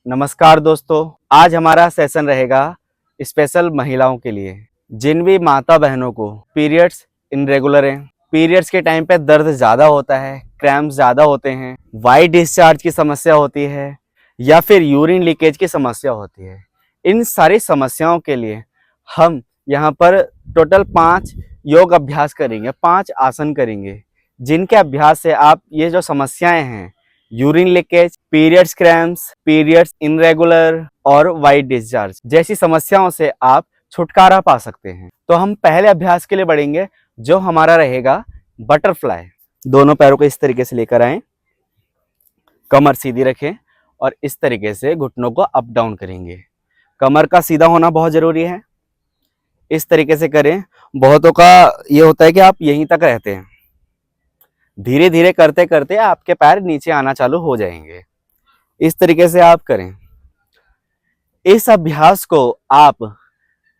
नमस्कार दोस्तों, आज हमारा सेशन रहेगा स्पेशल महिलाओं के लिए। जिन भी माता बहनों को पीरियड्स इनरेगुलर हैं, पीरियड्स के टाइम पे दर्द ज़्यादा होता है, क्रैम्प ज़्यादा होते हैं, वाइट डिस्चार्ज की समस्या होती है या फिर यूरिन लीकेज की समस्या होती है, इन सारी समस्याओं के लिए हम यहाँ पर टोटल 5 योग अभ्यास करेंगे, 5 आसन करेंगे, जिनके अभ्यास से आप ये जो समस्याएं हैं, urine leakage, periods cramps, periods irregular और वाइट डिस्चार्ज जैसी समस्याओं से आप छुटकारा पा सकते हैं। तो हम पहले अभ्यास के लिए बढ़ेंगे, जो हमारा रहेगा बटरफ्लाई। दोनों पैरों को इस तरीके से लेकर आएं, कमर सीधी रखें और इस तरीके से घुटनों को अप डाउन करेंगे। कमर का सीधा होना बहुत जरूरी है। इस तरीके से करें। बहुतों का ये होता है कि आप यहीं तक रहते हैं, धीरे धीरे करते करते आपके पैर नीचे आना चालू हो जाएंगे। इस तरीके से आप करें। इस अभ्यास को आप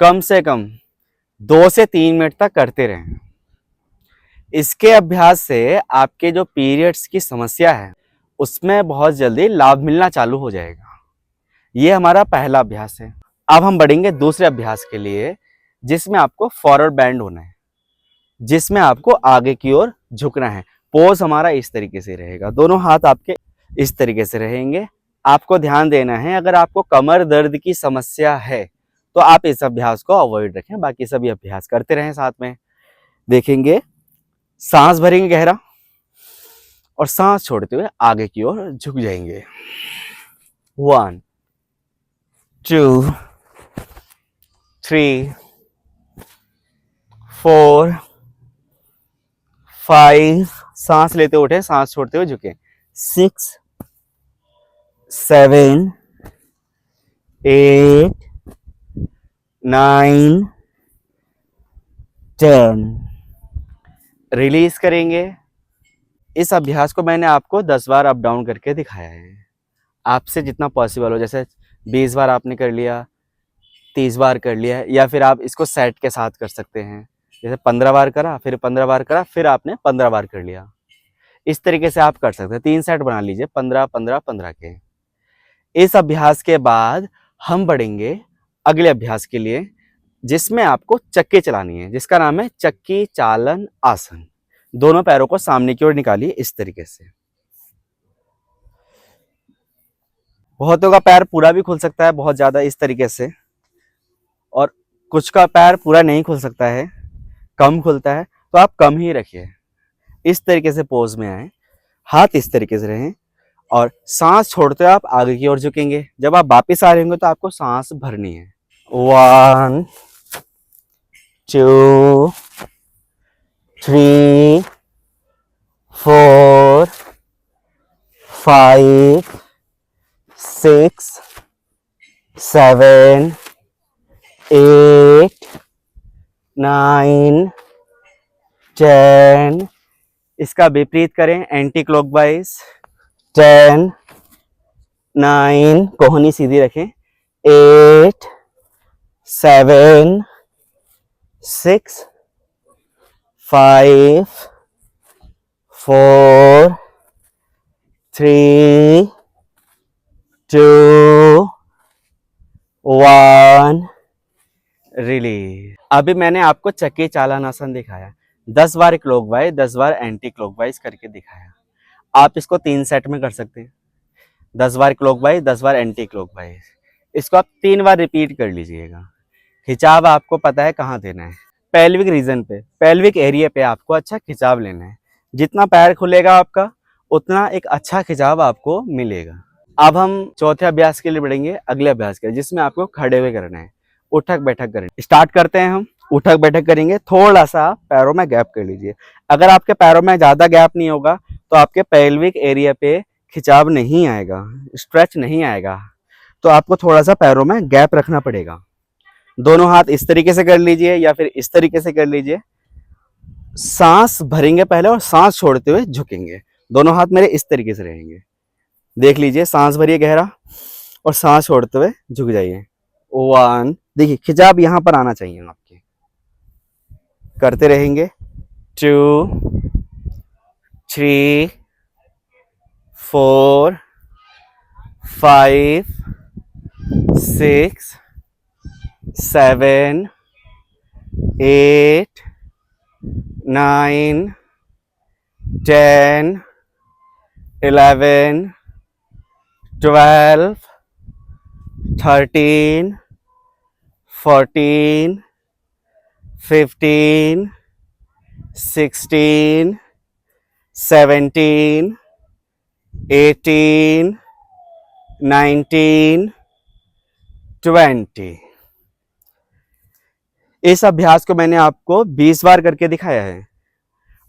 कम से कम 2 से 3 मिनट तक करते रहें। इसके अभ्यास से आपके जो पीरियड्स की समस्या है उसमें बहुत जल्दी लाभ मिलना चालू हो जाएगा। ये हमारा पहला अभ्यास है। अब हम बढ़ेंगे दूसरे अभ्यास के लिए, जिसमें आपको फॉरवर्ड बेंड होना है, जिसमें आपको आगे की ओर झुकना है। पोज हमारा इस तरीके से रहेगा, दोनों हाथ आपके इस तरीके से रहेंगे। आपको ध्यान देना है, अगर आपको कमर दर्द की समस्या है तो आप इस अभ्यास को अवॉइड रखें, बाकी सभी अभ्यास करते रहें साथ में। देखेंगे, सांस भरेंगे गहरा और सांस छोड़ते हुए आगे की ओर झुक जाएंगे। 1 2 3 4 5, सांस लेते उठे, सांस छोड़ते हुए झुके। 6 7 8 9 10, रिलीज करेंगे। इस अभ्यास को मैंने आपको 10 बार अप डाउन करके दिखाया है। आपसे जितना पॉसिबल हो, जैसे 20 बार आपने कर लिया, 30 बार कर लिया, या फिर आप इसको सेट के साथ कर सकते हैं। जैसे 15 बार करा, फिर 15 बार करा, फिर आपने 15 बार कर लिया। इस तरीके से आप कर सकते हैं। 3 सेट बना लीजिए, 15 15 15 के। इस अभ्यास के बाद हम बढ़ेंगे अगले अभ्यास के लिए, जिसमें आपको चक्की चलानी है, जिसका नाम है चक्की चालन आसन। दोनों पैरों को सामने की ओर निकालिए इस तरीके से। बहुतों का पैर पूरा भी खुल सकता है, बहुत ज्यादा इस तरीके से, और कुछ का पैर पूरा नहीं खुल सकता है, कम खुलता है, तो आप कम ही रखिए। इस तरीके से पोज में आए, हाथ इस तरीके से रहें और सांस छोड़ते हुए आप आगे की ओर झुकेंगे। जब आप वापिस आ रहे होंगे तो आपको सांस भरनी है। 1 2 3 4 5 6 7 8 9 10, इसका विपरीत करें, एंटी क्लॉकवाइज। 10 9, कोहनी सीधी रखें। 8 7 6 5 4 3 2 1, रिलीज। अभी मैंने आपको चक्की चालन आसन दिखाया, 10 बार क्लॉकवाइज, 10 बार एंटी क्लॉकवाइज करके दिखाया। आप इसको 3 सेट में कर सकते हैं, 10 बार क्लॉकवाइज, 10 बार एंटी क्लॉकवाइज। इसको आप 3 बार रिपीट कर लीजिएगा। खिंचाव आपको पता है कहाँ देना है, पेल्विक रीजन पे, पेल्विक एरिया पे आपको अच्छा खिंचाव लेना है। जितना पैर खुलेगा आपका, उतना एक अच्छा खिंचाव आपको मिलेगा। अब हम चौथे अभ्यास के लिए बढ़ेंगे, अगले अभ्यास के लिए, जिसमें आपको खड़े हुए करना है, उठक बैठक करेंगे। स्टार्ट करते हैं हम। उठक बैठक करेंगे, थोड़ा सा पैरों में गैप कर लीजिए। अगर आपके पैरों में ज्यादा गैप नहीं होगा तो आपके पेल्विक एरिया पे खिंचाव नहीं आएगा, स्ट्रेच नहीं आएगा, तो आपको थोड़ा सा पैरों में गैप रखना पड़ेगा। दोनों हाथ इस तरीके से कर लीजिए या फिर इस तरीके से कर लीजिए। सांस भरेंगे पहले और सांस छोड़ते हुए झुकेंगे। दोनों हाथ मेरे इस तरीके से रहेंगे। देख लीजिए, सांस भरिए गहरा और सांस छोड़ते हुए झुक जाइए। 1, देखिए खिंचाव यहां पर आना चाहिए आपके। करते रहेंगे। 2 3 4 5 6, 7, 8, 9, 10, 11, 12, 13, 14, 15, 16, 17, 18, 19, 20। इस अभ्यास को मैंने आपको 20 बार करके दिखाया है।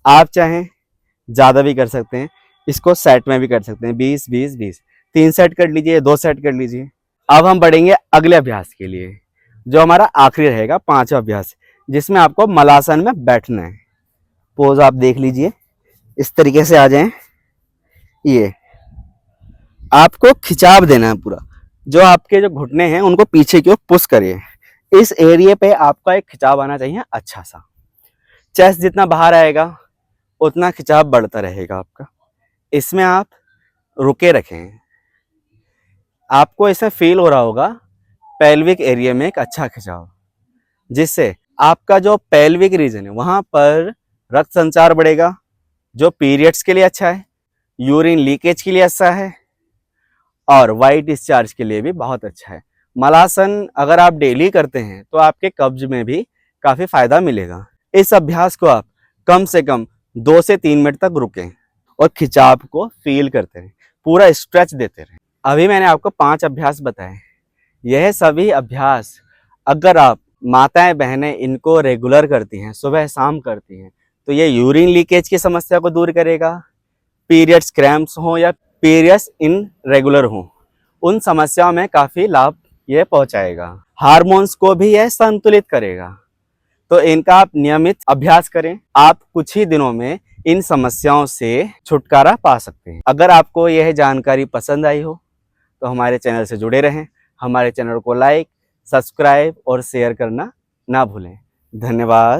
आप चाहें ज़्यादा भी कर सकते हैं, इसको सेट में भी कर सकते हैं। 20 20 20, 3 सेट कर लीजिए, 2 सेट कर लीजिए। अब हम बढ़ेंगे अगले अभ्यास के लिए, जो हमारा आखिरी रहेगा, 5वां अभ्यास, जिसमें आपको मलासन में बैठना है। पोज आप देख लीजिए, इस तरीके से आ जाएं। ये आपको खिंचाव देना है पूरा, जो आपके जो घुटने हैं उनको पीछे की ओर पुश करिए। इस एरिया पे आपका एक खिंचाव आना चाहिए अच्छा सा। चेस्ट जितना बाहर आएगा उतना खिंचाव बढ़ता रहेगा आपका। इसमें आप रुके रखें। आपको इसमें फील हो रहा होगा पेल्विक एरिया में एक अच्छा खिंचाव, जिससे आपका जो पेल्विक रीजन है वहां पर रक्त संचार बढ़ेगा, जो पीरियड्स के लिए अच्छा है, यूरिन लीकेज के लिए अच्छा है और वाइट डिस्चार्ज के लिए भी बहुत अच्छा है। मलासन अगर आप डेली करते हैं तो आपके कब्ज में भी काफी फायदा मिलेगा। इस अभ्यास को आप कम से कम 2 से 3 मिनट तक रुकें और खिंचाव को फील करते रहें, पूरा स्ट्रेच देते रहें। अभी मैंने आपको 5 अभ्यास बताए। यह सभी अभ्यास अगर आप माताएं बहनें इनको रेगुलर करती हैं, सुबह शाम करती हैं, तो ये यूरिन लीकेज की समस्या को दूर करेगा। पीरियड्स क्रैम्प्स हो या पीरियड्स इन रेगुलर हो, उन समस्याओं में काफी लाभ ये पहुंचाएगा। हार्मोन्स को भी यह संतुलित करेगा। तो इनका आप नियमित अभ्यास करें, आप कुछ ही दिनों में इन समस्याओं से छुटकारा पा सकते हैं। अगर आपको यह जानकारी पसंद आई हो तो हमारे चैनल से जुड़े रहें। हमारे चैनल को लाइक, सब्सक्राइब और शेयर करना ना भूलें। धन्यवाद।